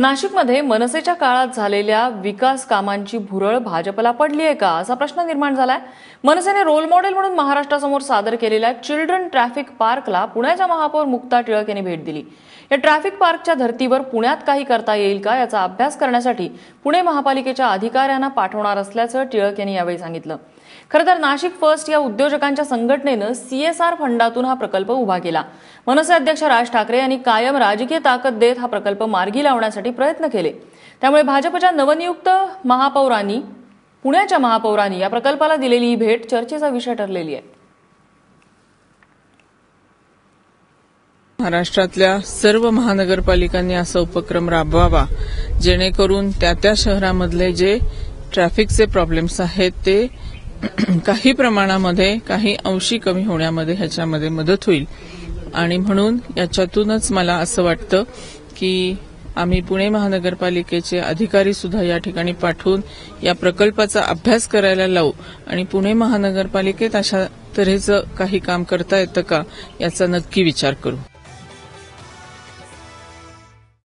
नाशिकमध्ये मनसेच्या काळात झालेल्या विकास कामांची भुरळ भाजपला पडली आहे का असा प्रश्न निर्माण झालाय। मनसेने रोल मॉडेल म्हणून महाराष्ट्रासमोर सादर केलेल्या चिल्ड्रन ट्रॅफिक पार्कला पुण्याच्या महापौर मुक्ता टिळक यांनी भेट दिली। या ट्रॅफिक पार्कच्या धर्तीवर पुण्यात काही करता येईल का याचा अभ्यास करण्यासाठी पुणे महापालिकेच्या अधिकाऱ्यांना पाठवणार असल्याचं टिळक यांनी यावेळी सांगितलं। खरं तर नाशिक फर्स्ट या उद्योजकांच्या संघटनेनं CSR फंडातून हा प्रकल्प उभा केला। मनसे अध्यक्ष राज ठाकरे यांनी कायम राजकीय ताकद देत हा प्रकल्प मार्गी लावण्यासाठी प्रयत्न केले। त्यामुळे भाजपच्या नवनियुक्त पुण्याच्या महापौरांनी या प्रकल्पाला दिलेली ही भेट चर्चेचा विषय ठरलेली आहे। महाराष्ट्रातल्या सर्व महानगरपालिकांनी असा उपक्रम राबवावा जेणेकरून त्या शहरामधले जे ट्रॅफिकचे प्रॉब्लेम्स आहेत ते काही प्रमाणामध्ये काही अंशी कमी होण्यामध्ये ह्याच्यामध्ये मदत होईल। आणि म्हणून याच्यातूनच मला असं वाटतं की आम्ही पुणे महानगरपालिकेचे अधिकारी सुद्धा या ठिकाणी पाठवून या प्रकल्पाचा अभ्यास करायला लावू आणि पुणे महानगरपालिकेत अशा तऱ्हेचं काही काम करता येतं का याचा नक्की विचार करू।